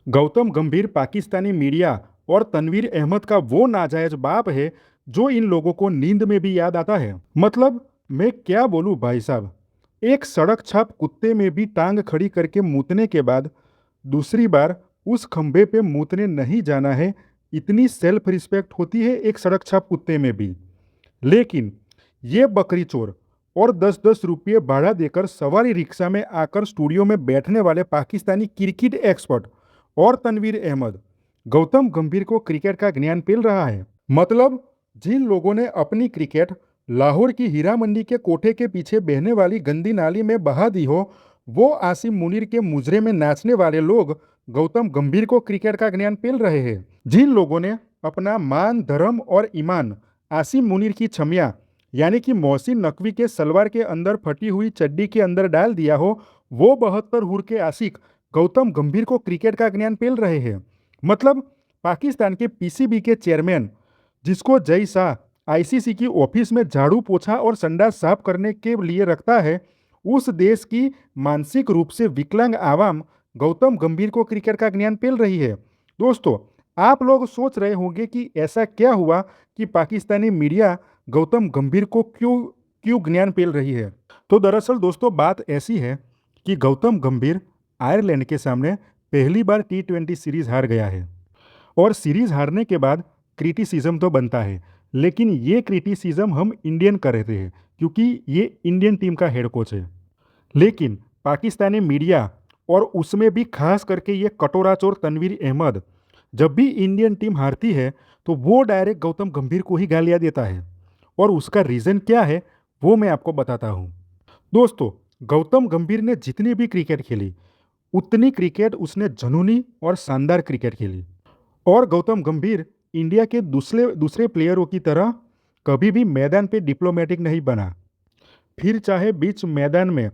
गौतम गंभीर पाकिस्तानी मीडिया और तनवीर अहमद का वो नाजायज बाप है जो इन लोगों को नींद में भी याद आता है। मतलब मैं क्या बोलूं भाई साहब। एक सड़क छाप कुत्ते में भी टांग खड़ी करके मूतने के बाद दूसरी बार उस खंभे पे मूतने नहीं जाना है, इतनी सेल्फ रिस्पेक्ट होती है एक सड़क छाप कुत्ते में भी। लेकिन ये बकरी चोर और 10-10 रुपये भाड़ा देकर सवारी रिक्शा में आकर स्टूडियो में बैठने वाले पाकिस्तानी क्रिकेट एक्सपर्ट और तनवीर अहमद गौतम गंभीर को क्रिकेट का ज्ञान पेल रहा है। मतलब जिन लोगों ने अपनी क्रिकेट लाहौर की हीरा मंडी के कोठे के पीछे बहने वाली गंदी नाली में बहा दी हो, वो आसिम मुनीर के मुजरे में नाचने वाले लोग गौतम गंभीर को क्रिकेट का ज्ञान पेल रहे हैं। जिन लोगों ने अपना मान, धर्म और ईमान आसिम मुनीर की छमिया यानी कि मोहसिन नकवी के सलवार के अंदर फटी हुई चड्डी के अंदर डाल दिया हो, वो 72 हुर के आशिक गौतम गंभीर को क्रिकेट का ज्ञान पेल रहे हैं। मतलब पाकिस्तान के पीसीबी के चेयरमैन, जिसको जय शाह आईसीसी की ऑफिस में झाड़ू पोछा और संडास साफ करने के लिए रखता है, उस देश की मानसिक रूप से विकलांग आवाम गौतम गंभीर को क्रिकेट का ज्ञान पेल रही है। दोस्तों, आप लोग सोच रहे होंगे कि ऐसा क्या हुआ कि पाकिस्तानी मीडिया गौतम गंभीर को क्यों क्यों ज्ञान पेल रही है। तो दरअसल दोस्तों बात ऐसी है कि गौतम गंभीर आयरलैंड के सामने पहली बार T20 सीरीज हार गया है। और सीरीज हारने के बाद क्रिटिसिज्म तो बनता है, लेकिन ये क्रिटिसिज्म हम इंडियन कर रहे हैं क्योंकि ये इंडियन टीम का हेड कोच है। लेकिन पाकिस्तानी मीडिया और उसमें भी खास करके ये कटोरा चोर तनवीर अहमद जब भी इंडियन टीम हारती है तो वो डायरेक्ट गौतम गंभीर को ही गालियां देता है। और उसका रीज़न क्या है वो मैं आपको बताता हूँ। दोस्तों, गौतम गंभीर ने जितनी भी क्रिकेट खेली उतनी क्रिकेट उसने जुनूनी और शानदार क्रिकेट खेली। और गौतम गंभीर इंडिया के दूसरे दूसरे प्लेयरों की तरह कभी भी मैदान पे डिप्लोमेटिक नहीं बना। फिर चाहे बीच मैदान में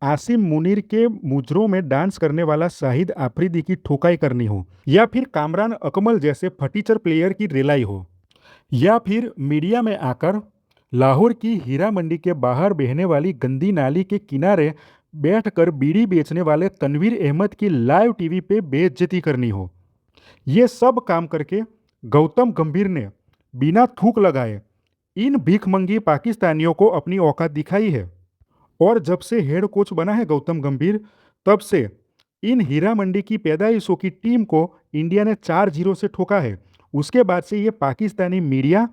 आसिम मुनीर के मुजरों में डांस करने वाला शाहिद आफरीदी की ठोकाई करनी हो, या फिर कामरान अकमल जैसे फटीचर प्लेयर की रिलाई हो, या फिर मीडिया में आकर लाहौर की हीरा मंडी के बाहर बहने वाली गंदी नाली के किनारे बैठकर बीड़ी बेचने वाले तनवीर अहमद की लाइव टीवी पे बेइज्जती करनी हो, ये सब काम करके गौतम गंभीर ने बिना थूक लगाए इन भीखमंगी पाकिस्तानियों को अपनी औकात दिखाई है। और जब से हेड कोच बना है गौतम गंभीर, तब से इन हीरा मंडी की पैदाइशों की टीम को इंडिया ने 4-0 से ठोका है। उसके बाद से ये पाकिस्तानी मीडिया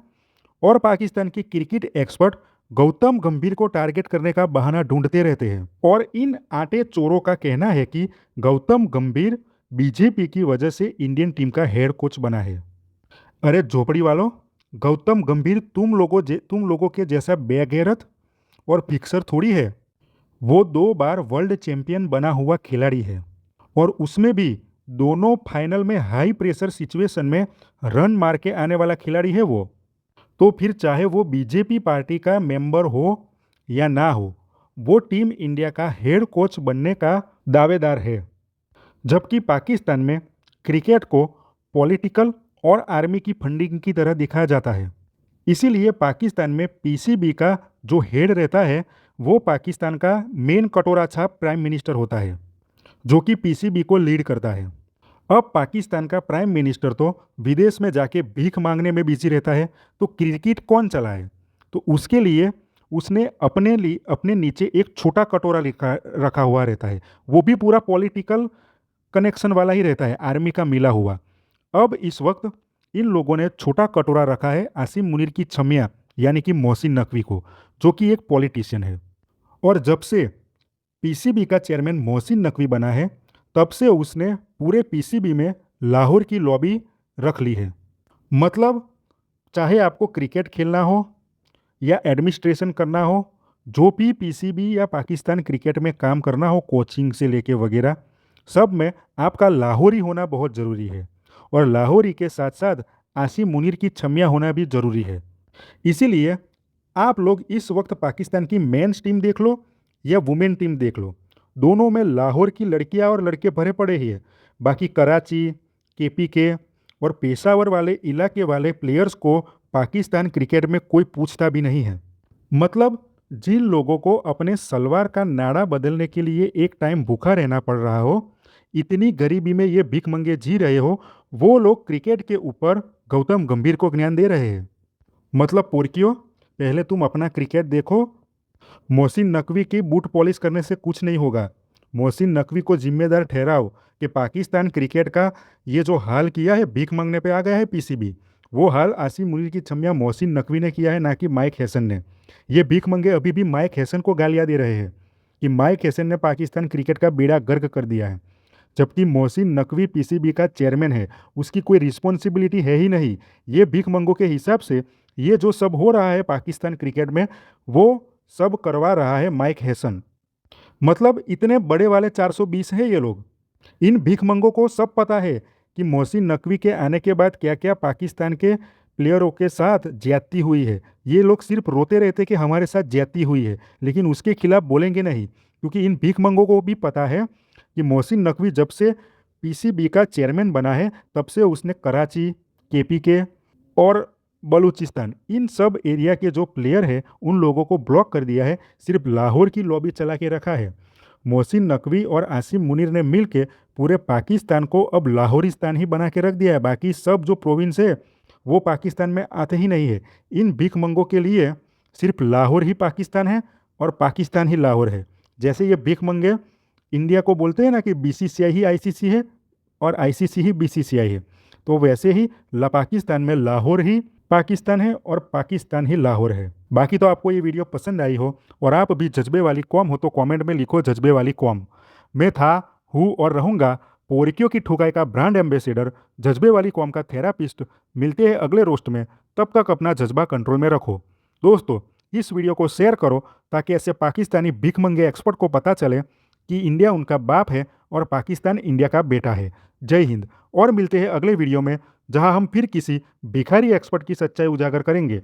और पाकिस्तान के क्रिकेट एक्सपर्ट गौतम गंभीर को टारगेट करने का बहाना ढूंढते रहते हैं। और इन आटे चोरों का कहना है कि गौतम गंभीर बीजेपी की वजह से इंडियन टीम का हेड कोच बना है। अरे झोपड़ी वालों, गौतम गंभीर तुम लोगों के जैसा बेगैरत और फिक्सर थोड़ी है। वो 2 बार वर्ल्ड चैंपियन बना हुआ खिलाड़ी है, और उसमें भी दोनों फाइनल में हाई प्रेशर सिचुएशन में रन मार के आने वाला खिलाड़ी है वो। तो फिर चाहे वो बीजेपी पार्टी का मेंबर हो या ना हो, वो टीम इंडिया का हेड कोच बनने का दावेदार है। जबकि पाकिस्तान में क्रिकेट को पॉलिटिकल और आर्मी की फंडिंग की तरह दिखाया जाता है। इसीलिए पाकिस्तान में पीसीबी का जो हेड रहता है वो पाकिस्तान का मेन कटोरा छाप प्राइम मिनिस्टर होता है, जो कि पीसीबी को लीड करता है। अब पाकिस्तान का प्राइम मिनिस्टर तो विदेश में जाके भीख मांगने में बिजी रहता है, तो क्रिकेट कौन चलाए। तो उसके लिए उसने अपने नीचे एक छोटा कटोरा रखा हुआ रहता है, वो भी पूरा पॉलिटिकल कनेक्शन वाला ही रहता है, आर्मी का मिला हुआ। अब इस वक्त इन लोगों ने छोटा कटोरा रखा है आसिम मुनीर की छमिया यानी कि मोहसिन नकवी को, जो कि एक पॉलिटिशियन है। और जब से पीसीबी का चेयरमैन मोहसिन नकवी बना है, तब से उसने पूरे पीसीबी में लाहौर की लॉबी रख ली है। मतलब चाहे आपको क्रिकेट खेलना हो या एडमिनिस्ट्रेशन करना हो, जो भी पीसीबी या पाकिस्तान क्रिकेट में काम करना हो, कोचिंग से लेके वगैरह, सब में आपका लाहौरी होना बहुत ज़रूरी है। और लाहौरी के साथ साथ आसिम मुनीर की छमिया होना भी ज़रूरी है। इसीलिए आप लोग इस वक्त पाकिस्तान की मेंस टीम देख लो या वुमेन टीम देख लो, दोनों में लाहौर की लड़कियां और लड़के भरे पड़े ही है। बाकी कराची, केपीके और पेशावर वाले इलाके वाले प्लेयर्स को पाकिस्तान क्रिकेट में कोई पूछता भी नहीं है। मतलब जिन लोगों को अपने सलवार का नाड़ा बदलने के लिए एक टाइम भूखा रहना पड़ रहा हो, इतनी गरीबी में ये भिखमंगे जी रहे हो, वो लोग क्रिकेट के ऊपर गौतम गंभीर को ज्ञान दे रहे हैं। मतलब पोरकियो, पहले तुम अपना क्रिकेट देखो। मोहसिन नकवी की बूट पॉलिश करने से कुछ नहीं होगा। मोहसिन नकवी को जिम्मेदार ठहराओ कि पाकिस्तान क्रिकेट का ये जो हाल किया है, भीख मांगने पे आ गया है पीसीबी, वो हाल आसिम मुनीर की छमिया मोहसिन नकवी ने किया है, ना कि माइक हैसन ने। ये भीख मंगे अभी भी माइक हैसन को गालियां दे रहे हैं कि माइक हैसन ने पाकिस्तान क्रिकेट का बेड़ा गर्क कर दिया है, जबकि मोहसिन नकवी पीसीबी का चेयरमैन है, उसकी कोई रिस्पॉन्सिबिलिटी है ही नहीं। ये भीख मंगों के हिसाब से ये जो सब हो रहा है पाकिस्तान क्रिकेट में, वो सब करवा रहा है माइक हैसन। मतलब इतने बड़े वाले 420 है ये लोग। इन भीखमंगों को सब पता है कि मोहसिन नकवी के आने के बाद क्या क्या पाकिस्तान के प्लेयरों के साथ ज्यादती हुई है। ये लोग सिर्फ रोते रहते कि हमारे साथ ज्यादती हुई है, लेकिन उसके खिलाफ बोलेंगे नहीं, क्योंकि इन भीखमंगों को भी पता है कि मोहसिन नकवी जब से पीसीबी का चेयरमैन बना है, तब से उसने कराची, केपीके और बलूचिस्तान, इन सब एरिया के जो प्लेयर हैं उन लोगों को ब्लॉक कर दिया है, सिर्फ लाहौर की लॉबी चला के रखा है। मोहसिन नकवी और आसिम मुनीर ने मिल के पूरे पाकिस्तान को अब लाहौरिस्तान ही बना के रख दिया है। बाकी सब जो प्रोविंस है वो पाकिस्तान में आते ही नहीं है। इन भीख मंगों के लिए सिर्फ लाहौर ही पाकिस्तान है और पाकिस्तान ही लाहौर है। जैसे ये भीख मंगे इंडिया को बोलते हैं ना कि बीसीसीआई ही आईसीसी है और आईसीसी ही बीसीसीआई है, तो वैसे ही पाकिस्तान में लाहौर ही पाकिस्तान है और पाकिस्तान ही लाहौर है। बाकी तो आपको ये वीडियो पसंद आई हो और आप भी जज्बे वाली कौम हो तो कमेंट में लिखो जज्बे वाली कौम। मैं था, हूँ और रहूँगा पोरकियों की ठुकाई का ब्रांड एम्बेसडर, जज्बे वाली कौम का थेरापिस्ट। मिलते हैं अगले रोस्ट में, तब तक अपना जज्बा कंट्रोल में रखो। दोस्तों, इस वीडियो को शेयर करो ताकि ऐसे पाकिस्तानी भिखमंगे एक्सपर्ट को पता चले कि इंडिया उनका बाप है और पाकिस्तान इंडिया का बेटा है। जय हिंद। और मिलते हैं अगले वीडियो में, जहां हम फिर किसी भिखारी एक्सपर्ट की सच्चाई उजागर करेंगे।